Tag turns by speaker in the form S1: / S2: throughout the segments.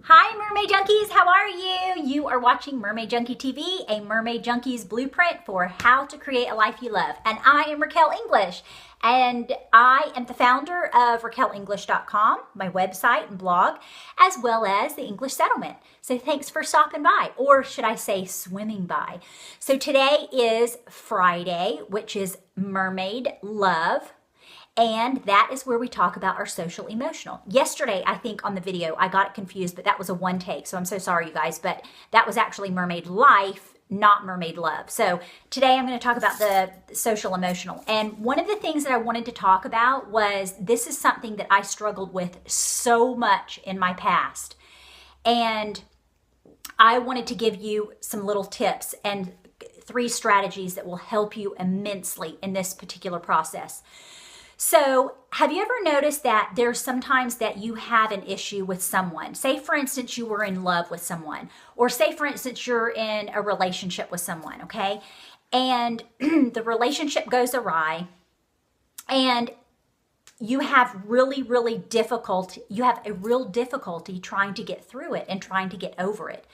S1: Hi Mermaid Junkies, how are you? You are watching Mermaid Junkie TV, a Mermaid Junkie's blueprint for how to create a life you love. And I am Raquel English, and I am the founder of RaquelEnglish.com, my website and blog, as well as the English Settlement. So thanks for stopping by, or should I say swimming by. So today is Friday, which is Mermaid Love. And that is where we talk about our social emotional. Yesterday, I think on the video, I got it confused, but that was a one take. So I'm so sorry, you guys, but that was actually Mermaid Life, not Mermaid Love. So today I'm going to talk about the social emotional. And one of the things that I wanted to talk about was this is something that I struggled with so much in my past. And I wanted to give you some little tips and 3 strategies that will help you immensely in this particular process. So have you ever noticed that there's sometimes that you have an issue with someone? Say, for instance, you were in love with someone, or say, for instance, you're in a relationship with someone, okay? And the relationship goes awry and you have really difficult, you have a real difficulty trying to get through it and trying to get over it.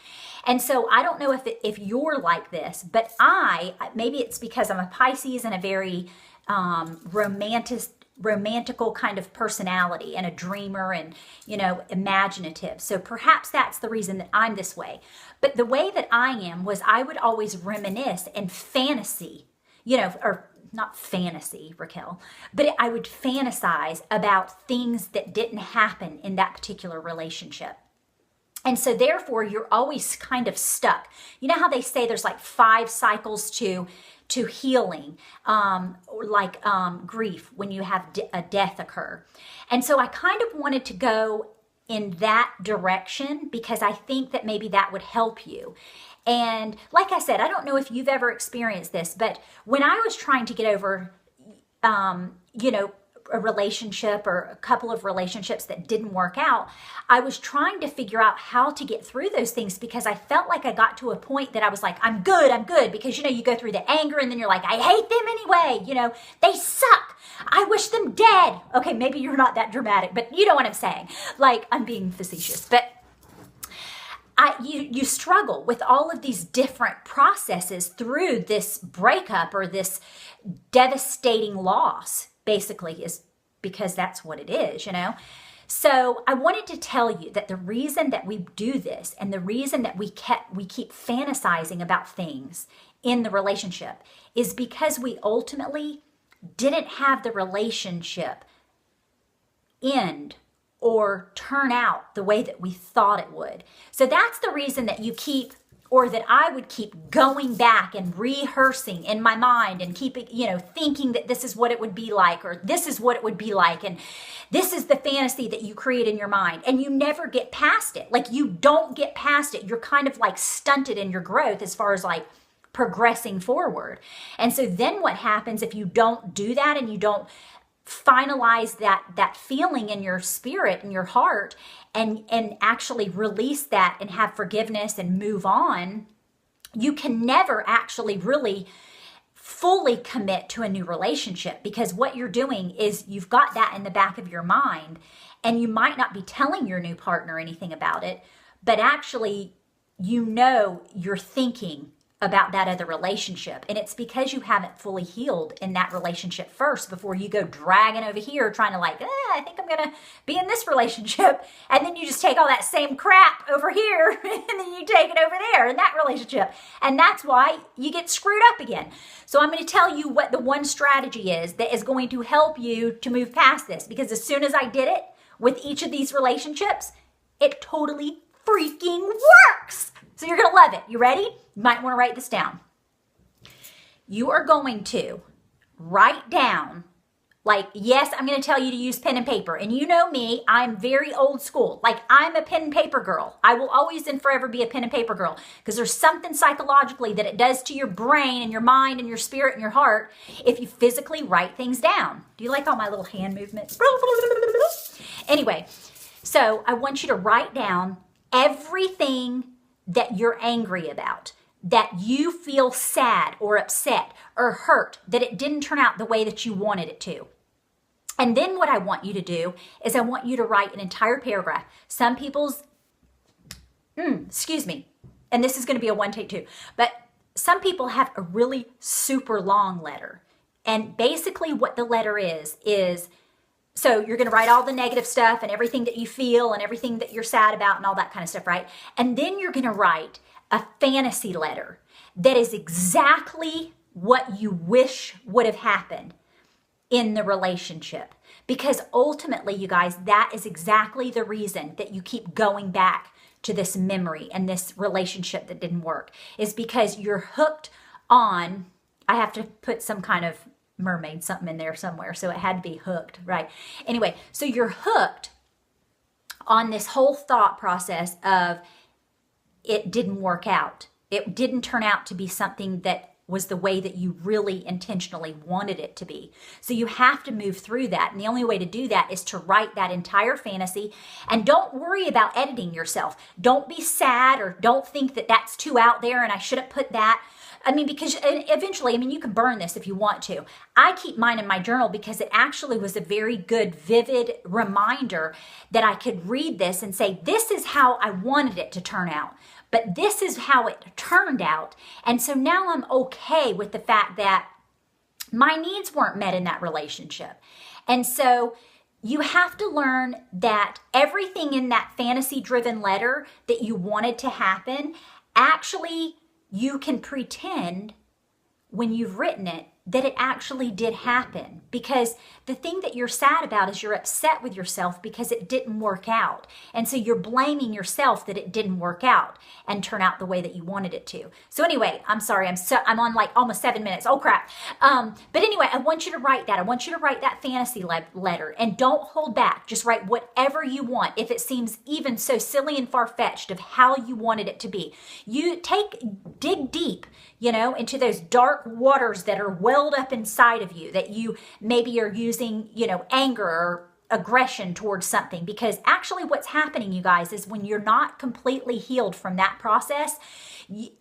S1: And so I don't know if you're like this, but maybe it's because I'm a Pisces and a very romantical kind of personality and a dreamer and, imaginative. So perhaps that's the reason that I'm this way. But the way that I am was I would always reminisce and fantasy, or not fantasy, Raquel, but I would fantasize about things that didn't happen in that particular relationship. And so therefore, you're always kind of stuck. You know how they say there's like 5 cycles to healing, grief when you have a death occur. And so I kind of wanted to go in that direction because I think that maybe that would help you. And like I said, I don't know if you've ever experienced this, but when I was trying to get over, a relationship or a couple of relationships that didn't work out, I was trying to figure out how to get through those things because I felt like I got to a point that I was like, I'm good. Because, you go through the anger and then you're like, I hate them anyway. They suck. I wish them dead. Okay, maybe you're not that dramatic, but you know what I'm saying. Like, I'm being facetious, but you struggle with all of these different processes through this breakup or this devastating loss. Basically is because that's what it is, So I wanted to tell you that the reason that we do this and the reason that we keep fantasizing about things in the relationship is because we ultimately didn't have the relationship end or turn out the way that we thought it would. So that's the reason that that I would keep going back and rehearsing in my mind and keeping, thinking that this is what it would be like, or this is what it would be like. And this is the fantasy that you create in your mind. And you never get past it. Like, you don't get past it. You're kind of like stunted in your growth as far as like progressing forward. And so then what happens if you don't do that and you don't finalize that feeling in your spirit and your heart and actually release that and have forgiveness and move on, you can never actually really fully commit to a new relationship, because what you're doing is you've got that in the back of your mind and you might not be telling your new partner anything about it, but actually you're thinking about that other relationship. And it's because you haven't fully healed in that relationship first before you go dragging over here trying to I think I'm going to be in this relationship. And then you just take all that same crap over here and then you take it over there in that relationship. And that's why you get screwed up again. So I'm going to tell you what the one strategy is that is going to help you to move past this, because as soon as I did it with each of these relationships, it totally freaking works. So you're going to love it. You ready? You might want to write this down. You are going to write down, yes, I'm going to tell you to use pen and paper. And you know me, I'm very old school. I'm a pen and paper girl. I will always and forever be a pen and paper girl, because there's something psychologically that it does to your brain and your mind and your spirit and your heart if you physically write things down. Do you like all my little hand movements? Anyway, so I want you to write down everything that you're angry about, that you feel sad or upset or hurt, that it didn't turn out the way that you wanted it to. And then what I want you to do is I want you to write an entire paragraph. Some people's excuse me. And this is going to be a one take too. But some people have a really super long letter. And basically what the letter is so you're going to write all the negative stuff and everything that you feel and everything that you're sad about and all that kind of stuff, right? And then you're going to write a fantasy letter that is exactly what you wish would have happened in the relationship. Because ultimately, you guys, that is exactly the reason that you keep going back to this memory and this relationship that didn't work, is because you're hooked on, I have to put some kind of mermaid something in there somewhere, so it had to be hooked, right? Anyway, so you're hooked on this whole thought process of it didn't work out. It didn't turn out to be something that was the way that you really intentionally wanted it to be. So you have to move through that. And the only way to do that is to write that entire fantasy. And don't worry about editing yourself. Don't be sad or don't think that that's too out there and I shouldn't put that. I mean, because eventually, I mean, you can burn this if you want to. I keep mine in my journal because it actually was a very good, vivid reminder that I could read this and say, this is how I wanted it to turn out. But this is how it turned out. And so now I'm okay with the fact that my needs weren't met in that relationship. And so you have to learn that everything in that fantasy-driven letter that you wanted to happen, actually you can pretend when you've written it that it actually did happen. Because the thing that you're sad about is you're upset with yourself because it didn't work out. And so you're blaming yourself that it didn't work out and turn out the way that you wanted it to. So anyway, I'm sorry, I'm on like almost 7 minutes. Oh crap. But anyway, I want you to write that. I want you to write that fantasy letter and don't hold back. Just write whatever you want. If it seems even so silly and far-fetched of how you wanted it to be, dig deep, into those dark waters that are welled up inside of you, that you maybe are using, anger or aggression towards something. Because actually what's happening, you guys, is when you're not completely healed from that process,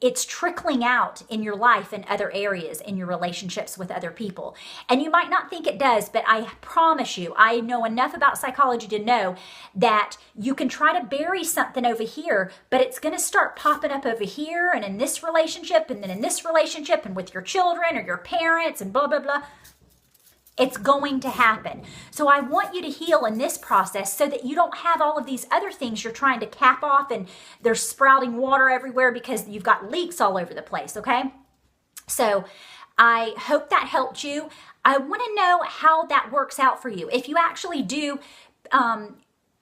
S1: it's trickling out in your life and other areas in your relationships with other people. And you might not think it does, but I promise you, I know enough about psychology to know that you can try to bury something over here, but it's going to start popping up over here and in this relationship and then in this relationship and with your children or your parents and blah, blah, blah. It's going to happen. So I want you to heal in this process so that you don't have all of these other things you're trying to cap off and there's sprouting water everywhere because you've got leaks all over the place, okay? So I hope that helped you. I want to know how that works out for you. If you actually do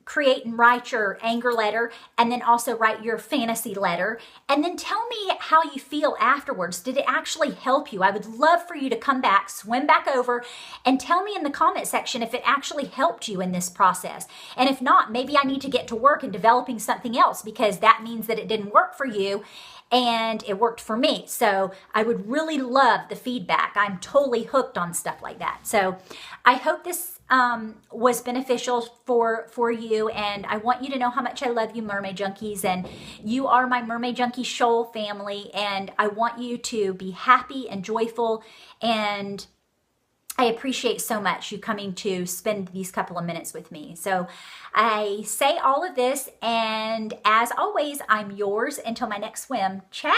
S1: create and write your anger letter and then also write your fantasy letter and then tell me how you feel afterwards. Did it actually help you? I would love for you to come back, swim back over and tell me in the comment section if it actually helped you in this process. And if not, maybe I need to get to work in developing something else because that means that it didn't work for you and it worked for me. So I would really love the feedback. I'm totally hooked on stuff like that. So I hope this was beneficial for you, and I want you to know how much I love you, Mermaid Junkies, and you are my Mermaid Junkie Shoal family, and I want you to be happy and joyful, and I appreciate so much you coming to spend these couple of minutes with me. So I say all of this, and as always, I'm yours until my next swim. Ciao!